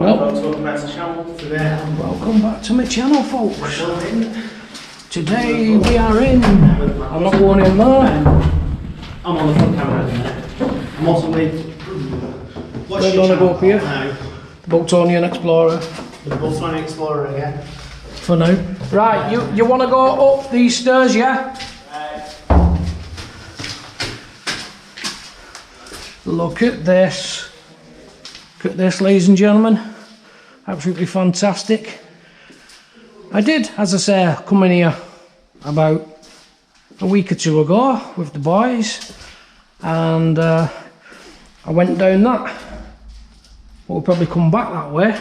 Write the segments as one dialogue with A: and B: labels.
A: Welcome back to the channel today.
B: Welcome back to my channel, folks. Today we are in. I'm not going in there.
A: I'm on the front camera at the minute. I'm also with.
B: We're going to go up here. The Boltonian Explorer.
A: The Boltonian Explorer again.
B: For now. Right, you want to go up these stairs, yeah? Look at this. Look at this, ladies and gentlemen. Absolutely fantastic. I did, as I say, come in here about a week or two ago with the boys, and I went down that. We'll probably come back that way.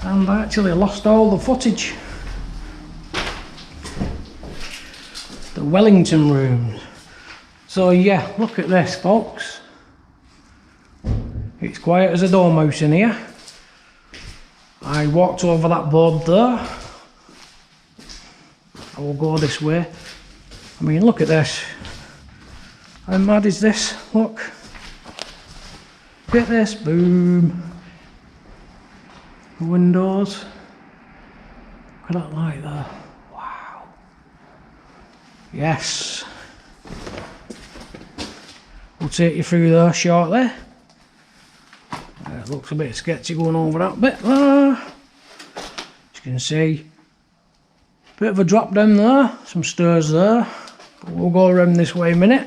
B: And I actually lost all the footage. The Wellington rooms. So yeah, look at this, folks. It's quiet as a dormouse in here. I walked over that board there. I will go this way. I mean, look at this. How mad is this? Look. Look at this, boom. The windows. Look at that light there. Wow. Yes. We'll take you through there shortly. It looks a bit sketchy going over that bit there. As you can see, bit of a drop down there, some stairs there. But we'll go around this way a minute.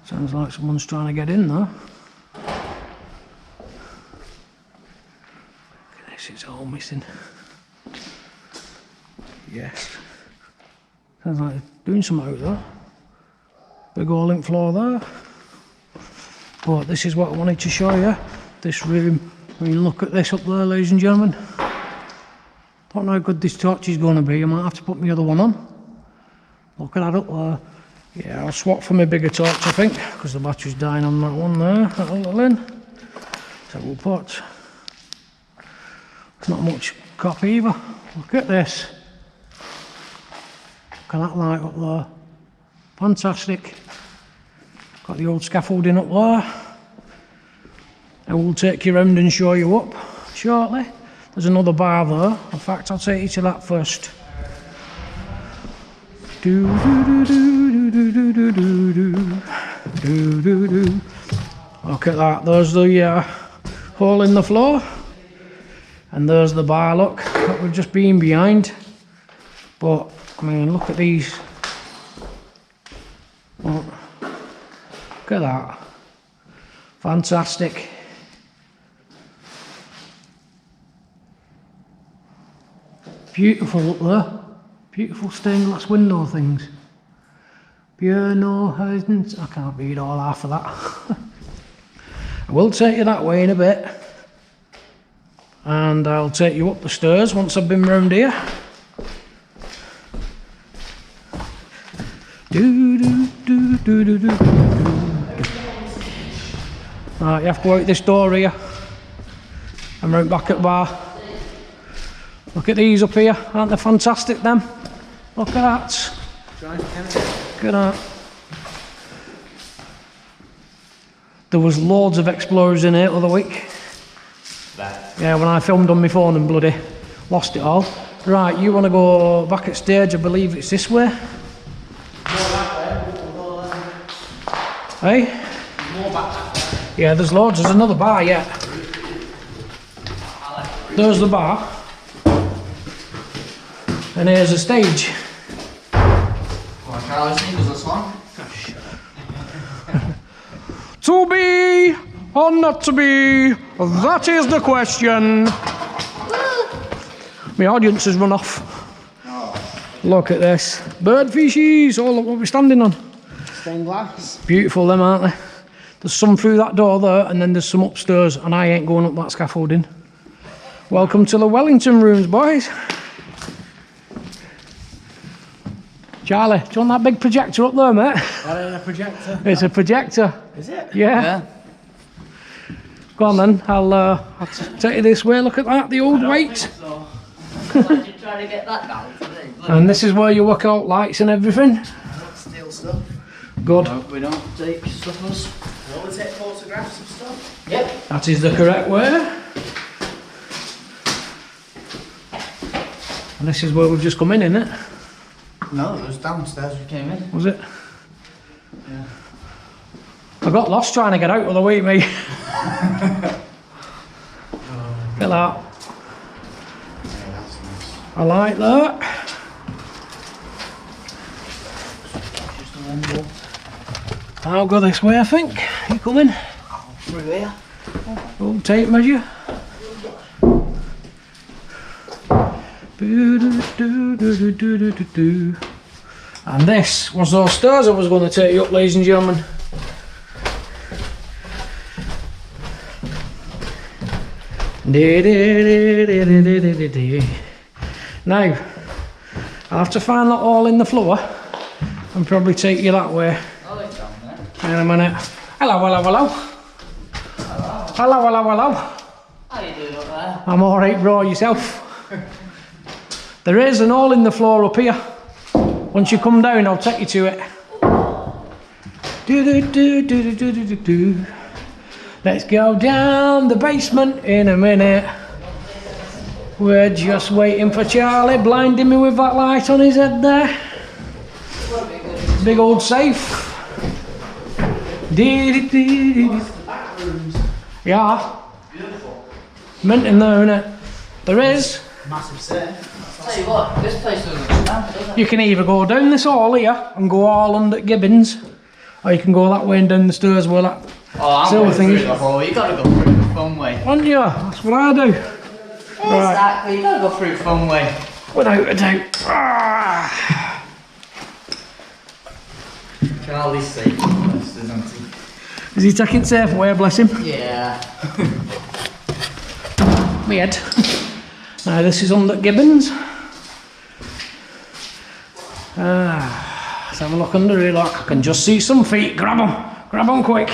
B: Sounds like someone's trying to get in there. It's all missing. Yes. Sounds like doing something out there. Big old link floor there. But this is what I wanted to show you. This room. I mean, look at this up there, ladies and gentlemen. Don't know how good this torch is going to be. I might have to put my other one on. Look at that up there. Yeah, I'll swap for my bigger torch, I think, because the battery's dying on that one there. That little in. So we'll put. Not much copy either. Look at this. Look at that light up there. Fantastic. Got the old scaffolding up there. I will take you around and show you up shortly. There's another bar there. In fact, I'll take you to that first. Do do do do do do do do do do. Look at that. There's the hole in the floor. And there's the bar, look, that we've just been behind. But, I mean, look at these. Look at that. Fantastic. Beautiful up there. Beautiful stained glass window things. Pure no hiding. I can't read all half of that. I will take you that way in a bit. And I'll take you up the stairs once I've been round here. Do, do, do, do, do, do, do. Right, you have to go out this door here. I'm round back at the bar. Look at these up here, aren't they fantastic them? Look at that. Look at that. There was loads of Explorers in here the other week. Yeah, when I filmed on my phone and bloody lost it all. Right, you want to go back at stage, I believe it's this way. Hey? Yeah, there's loads. There's another bar, yeah. There's the bar. And here's the stage. To be or not to be? That is the question. My audience has run off. Look at this. Bird fishies. Oh, look what we're standing on.
A: Stained glass.
B: Beautiful them, aren't they? There's some through that door there, and then there's some upstairs, and I ain't going up that scaffolding. Welcome to the Wellington rooms, boys. Charlie, do you want that big projector up there, mate?
A: That ain't a projector.
B: It's a projector.
A: Is it?
B: Yeah. Go on then, I'll take you this way. Look at that, the old weight.
A: So.
C: Imagine trying to get that down today.
B: And this is where you work out lights and everything.
A: Steal stuff.
B: Good.
C: No, we don't take stuffers.
A: We only take photographs of stuff.
C: Yep.
B: That is the correct way. And this is where we've just come in, isn't it?
C: No, it was downstairs we came in.
B: Was it?
C: Yeah.
B: I got lost trying to get out of the way, mate. Look at that.
C: Yeah, that's nice.
B: I like that.
C: Just a one more.
B: I'll go this way, I think. You coming?
C: Through here.
B: Oh, tape measure. And this was those stairs I was going to take you up, ladies and gentlemen. Now, I'll have to find that hole in the floor and probably take you that way.
C: Oh, it's down there.
B: In a minute. Hello, hello, hello. Hello, hello, hello.
C: How you doing up there?
B: I'm alright, bro, yourself? There is an hole in the floor up here. Once you come down, I'll take you to it. Do. Let's go down the basement in a minute. We're just waiting for Charlie, blinding me with that light on his head there. Big old safe. Yeah.
A: Beautiful.
B: Mint in there, innit? There is.
A: Massive safe.
C: Tell you what, this place doesn't stand, does it?
B: You can either go down this hall here and go all under Gibbons, or you can go that way and down the stairs where that
C: Oh, I'm
B: silver
C: going
B: thing.
C: through the hole. You gotta go through the fun way.
B: Aren't you? That's what I do.
C: Exactly, you gotta go through the fun way.
B: Without a doubt. Ah.
C: Charlie's safe first, isn't he?
B: Is he taking it safe away, bless him?
C: Yeah.
B: Me head. Now this is under Gibbons. Let's have a look under here, look. I can just see some feet. Grab them quick.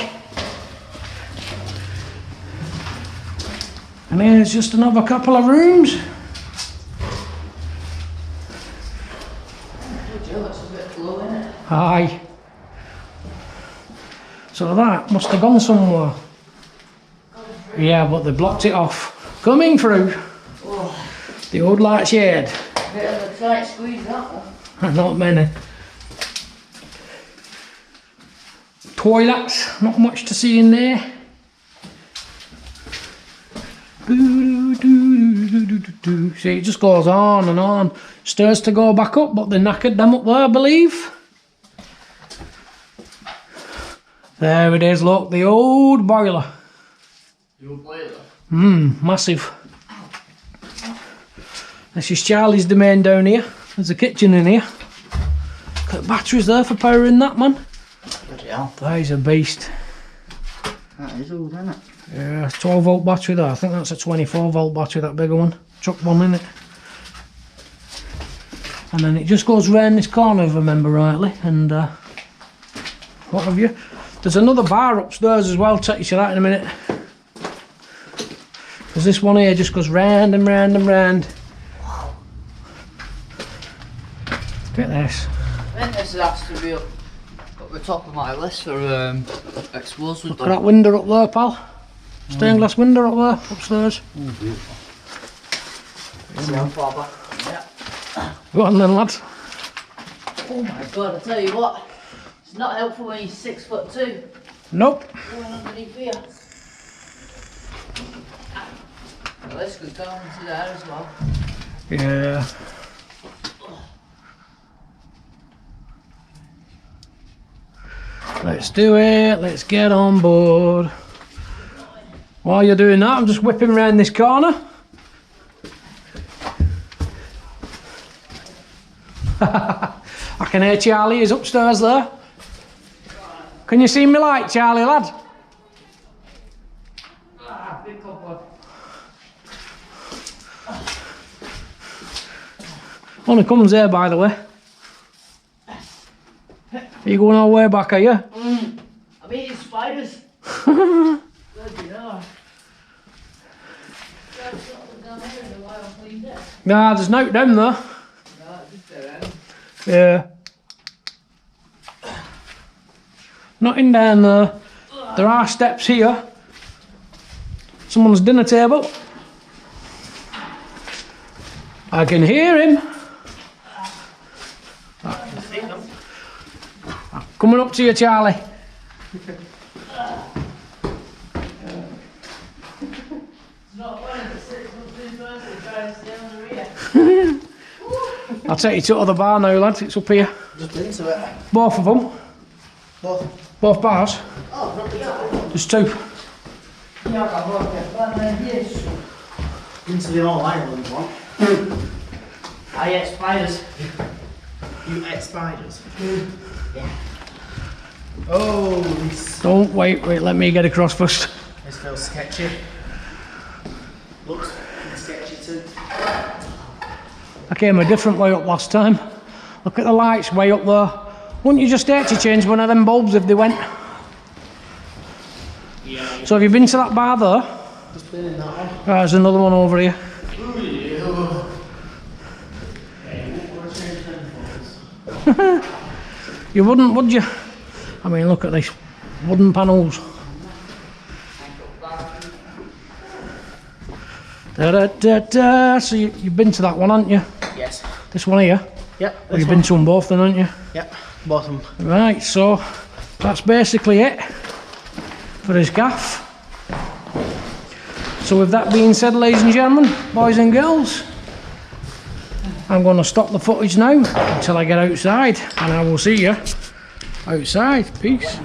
B: And here's just another couple of rooms.
C: It's a bit low, isn't it?
B: Aye. So that must have gone somewhere. Yeah, but they blocked it off. Coming through.
C: Oh,
B: The old light shade.
C: bit of a tight squeeze, that one.
B: Not many. Toilets, not much to see in there. See, it just goes on and on. Stairs to go back up, but they knackered them up there, I believe. There it is, look, the old boiler.
C: You'll play that.
B: Massive. This is Charlie's domain down here. There's a kitchen in here. Look at the batteries there for powering that, man.
C: Bloody hell.
B: That is a beast.
C: That is old, isn't it?
B: Yeah, 12 volt battery there. I think that's a 24 volt battery, that bigger one. Chuck one in it. And then it just goes round this corner, if I remember rightly. And what have you? There's another bar upstairs as well. Take you to that in a minute. Because this one here just goes round and round and round.
C: Wow.
B: Look at this.
C: I think this has to be up the top of my list for explosives.
B: Look at that window up there, pal. Stained glass window up there, upstairs.
C: Oh, beautiful. See how far back? Yeah.
B: Go on then, lads.
C: Oh my god, I tell you what. It's not helpful when you're 6'2".
B: Nope.
C: Going underneath here. Well, this could go into there as well.
B: Yeah. Let's do it. Let's get on board. While you're doing that, I'm just whipping around this corner. I can hear Charlie. He's upstairs there. Can you see me light, Charlie, lad?
C: Ah, big cupboard.
B: Only comes here, by the way. Are you going all the way back, are you?
C: I'm eating spiders. Bloody hell. Down here in a while. cleaned it.
B: Nah, there's no down there.
C: No, it's dead end.
B: Yeah. Nothing down there. There are steps here. Someone's dinner table. I can hear him. Coming up to you, Charlie. I'll take you to the other bar now, lad. It's up here.
A: Just into it.
B: Both of them. Both bars.
A: Oh, not the
B: There's two.
A: Into the All Ireland one.
C: I ate spiders.
A: You ate spiders? Yeah. Oh, this
B: Don't wait, let me get across first.
A: feels sketchy. Looks sketchy too.
B: I came a different way up last time. Look at the lights way up there. Wouldn't you just dare to change one of them bulbs if they went?
A: Yeah.
B: So have you been to that bar there?
A: Just been in that one.
B: Right, there's another one over here.
A: Ooh, yeah. Hey, what would I change them for?
B: You wouldn't, would you? I mean, look at these wooden panels. Da, da, da, da. So you've been to that one, haven't you?
A: Yes.
B: This one here?
A: Yep.
B: Well, you've been to them both then, haven't you?
A: Yep. Bottom.
B: Right, so that's basically it for this gaff. So with that being said, ladies and gentlemen, boys and girls, I'm going to stop the footage now until I get outside, and I will see you outside. Peace.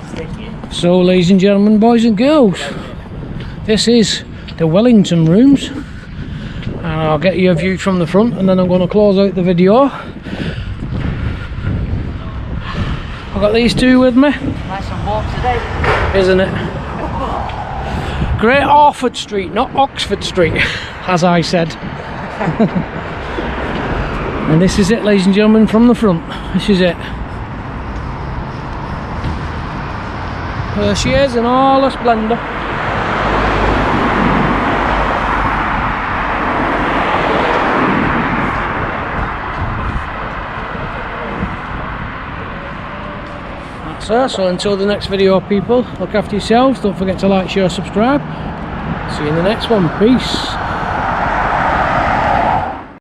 B: So ladies and gentlemen, boys and girls, this is the Wellington rooms, and I'll get you a view from the front, and then I'm going to close out the video. I've got these two with me.
C: Nice and warm today.
B: Isn't it? Great Orford Street, not Oxford Street, as I said. And this is it, ladies and gentlemen, from the front. This is it. There she is in all her splendour. That's her. So until the next video, people, look after yourselves. Don't forget to like, share, subscribe. See you in the next one. Peace.